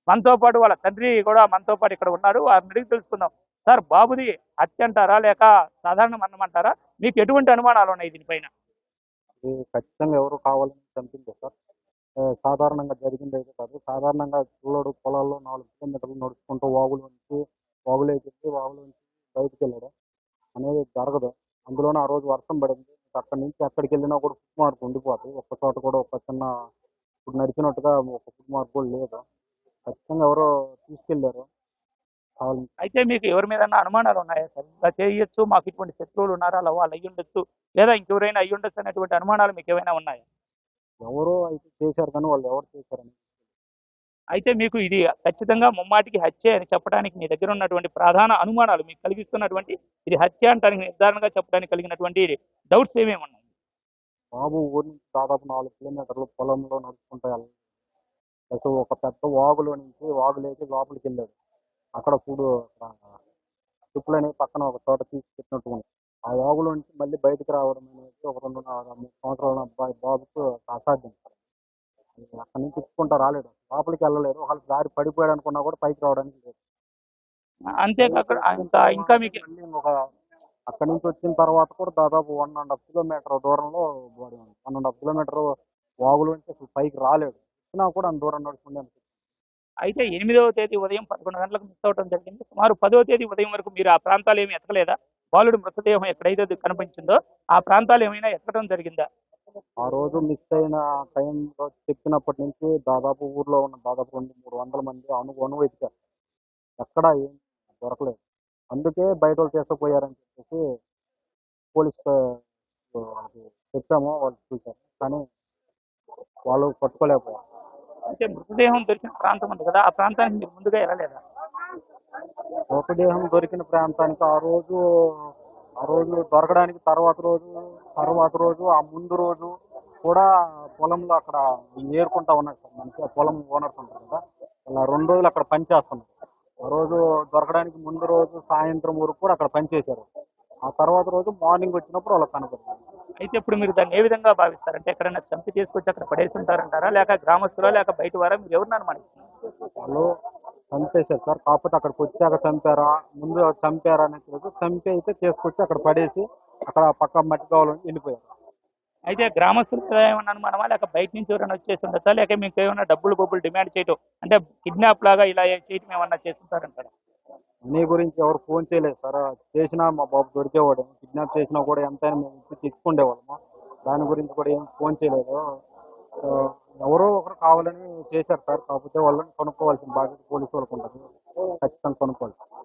మనతో పాటు వాళ్ళ తండ్రి కూడా మనతో పాటు ఇక్కడ ఉన్నారు. వారిని అడిగి తెలుసుకుందాం. సార్, బాబుది హత్య అంటారా లేక సాధారణ మరణం అంటారా? మీకు ఎటువంటి అనుమానాలు ఉన్నాయి దీనిపైన? ఇది ఖచ్చితంగా ఎవరు కావాలని చంపింది సార్. సాధారణంగా జరిగిందైతే కాదు. సాధారణంగా పిల్లోడు పొలాల్లో 4 కిలోమీటర్లు నడుచుకుంటూ వాగులోకి వెళ్ళి బయటికెళ్ళాడు అనేది జరగదు. అందులోనూ ఆ రోజు వర్షం పడింది. అక్కడి నుంచి ఎక్కడికెళ్ళినా కూడా ఫుట్ మార్క్ ఉండిపోతాయి. ఒక్క చోట కూడా ఒక చిన్న ఇప్పుడు నడిచినట్టుగా ఒక ఫుట్ మార్క్ కూడా లేదు. ఖచ్చితంగా ఎవరో తీసుకెళ్లారు. కావాలని అయితే మీకు ఎవరి మీద అనుమానాలు ఉన్నాయా సార్? ఇలా చేయొచ్చు, మాకు ఇటువంటి శత్రువులు ఉన్నారా, అలా వాళ్ళు అయ్యి ఉండొచ్చు, లేదా ఇంకెవరైనా అయ్యి ఉండొచ్చు అనేటువంటి అనుమానాలు మీకు ఏమైనా ఉన్నాయా? ఎవరో అయితే చేశారు కానీ వాళ్ళు ఎవరు చేశారని అయితే మీకు ఇది ఖచ్చితంగా ముమ్మాటికి హత్యే అని చెప్పడానికి మీ దగ్గర ఉన్నటువంటి ప్రధాన అనుమానాలు మీకు కలిగిస్తున్నటువంటి ఇది హత్య అంటానికి నిర్ధారణగా చెప్పడానికి కలిగినటువంటి డౌట్స్ ఏమేమి ఉన్నాయి? బాబు ఊరి నుంచి దాదాపు 4 కిలోమీటర్లు పొలంలో నడుచుకుంటూ వెళ్ళాలి. ప్లస్ ఒక పెద్ద వాగులో నుంచి వాగులోకి లోపలికి వెళ్ళాడు. అక్కడ చూడు చెప్పులు అనేవి పక్కన ఒక చోట తీసి పెట్టినట్టు ఉంది. ఆ వాగులో నుంచి మళ్ళీ బయటకు రావడం అనేది ఒక 2.5 3 సంవత్సరాల అబ్బాయి బాబుకు అసాధ్యం. అక్కడి నుంచి ఇచ్చుకుంటా రాలేడు. లోపలికి వెళ్ళలేదు. ఒకవేళ దారి పడిపోయాడు అనుకున్నా కూడా పైకి రావడానికి లేదు. అంతేకాక ఇంకా ఇంకా మీకు మళ్ళీ ఒక అక్కడి నుంచి వచ్చిన తర్వాత కూడా దాదాపు 1.5 కిలోమీటర్ దూరంలో బాడీ ఉంది. 1.5 కిలోమీటర్ వాగులోంచి అసలు పైకి రాలేడు. వచ్చినా కూడా అంత దూరం నడుచుకుంటే అయితే 8వ తేదీ ఉదయం 11 గంటలకు మిస్ అవడం జరిగింది. సుమారు 10వ తేదీ ఉదయం వరకు మీరు ఆ ప్రాంతాలు ఏమి ఎతకలేదా? బాలుడి మృతదేహం ఎక్కడైతే కనిపించిందో ఆ ప్రాంతాలు ఏమైనా ఎతకడం జరిగిందా? ఆ రోజు మిస్ అయిన టైంలో చెప్పినప్పటి నుంచి దాదాపు ఊర్లో ఉన్న దాదాపు 200-300 మంది అణువు వెతికారు. ఎక్కడా ఏం దొరకలేదు. అందుకే బయట వాళ్ళు తీసుకుపోయారని చెప్పేసి పోలీస్ వాళ్ళకి చెప్పాము. వాళ్ళు చూశారు. కానీ వాళ్ళు పట్టుకోలేకపోయారు. అంటే మృతదేహం దొరికిన ప్రాంతం ఉంది కదా, ఆ ప్రాంతానికి మీరు ముందుగా వెళ్ళలేదా? మృతదేహం దొరికిన ప్రాంతానికి ఆ రోజు దొరకడానికి తర్వాత రోజు ఆ ముందు రోజు కూడా పొలంలో అక్కడ ఏరుకుంటా ఉన్నారు సార్. మంచిగా పొలం ఓనర్స్ ఉంటారు కదా, ఇలా 2 రోజులు అక్కడ పని చేస్తున్నారు. ఆ రోజు దొరకడానికి ముందు రోజు సాయంత్రం వరకు కూడా అక్కడ పని చేశారు. ఆ తర్వాత రోజు మార్నింగ్ వచ్చినప్పుడు వాళ్ళకి కనపడింది. అయితే ఇప్పుడు మీరు దాన్ని ఏ విధంగా భావిస్తారు? అంటే ఎక్కడైనా చంపి తీసుకొచ్చి అక్కడ పడేసి ఉంటారంటారా, లేక గ్రామస్తులా, లేక బయట వారా, మీరు ఎవరిని అనుమానిస్తున్నారు? వాళ్ళు చంపేశారు సార్. కాకపోతే అక్కడికి వచ్చాక చంపారా, ముందు చంపారా అనేది తెలియదు. చంపి అయితే తీసుకొచ్చి అక్కడ పడేసి అక్కడ పక్క మట్టి కావాలని వెళ్ళిపోయారు. అయితే గ్రామస్తులు ఏమన్నా అనుమానమా, లేక బయట నుంచి ఎవరైనా వచ్చేసి ఉండొచ్చా, లేక మీకు ఏమైనా డబ్బులు డిమాండ్ చేయటం, అంటే కిడ్నాప్ లాగా ఇలా చేయటం ఏమన్నా చేస్తుంటారంటారా? నీ గురించి ఎవరు ఫోన్ చేయలేదు సార్. చేసినా మా బాబు దొరికేవాడు. కిడ్నాప్ చేసినా కూడా ఎంతైనా మేము ఇచ్చి తెచ్చుకుండేవాళ్ళము. దాని గురించి కూడా ఏం ఫోన్ చేయలేదు. సో, ఎవరో ఒకరు కావాలని చేశారు సార్. కాకపోతే వాళ్ళని కనుక్కోవాల్సిన బాధ్యత పోలీసు వాళ్ళకు ఉంటుంది. ఖచ్చితంగా కనుక్కోవాలి.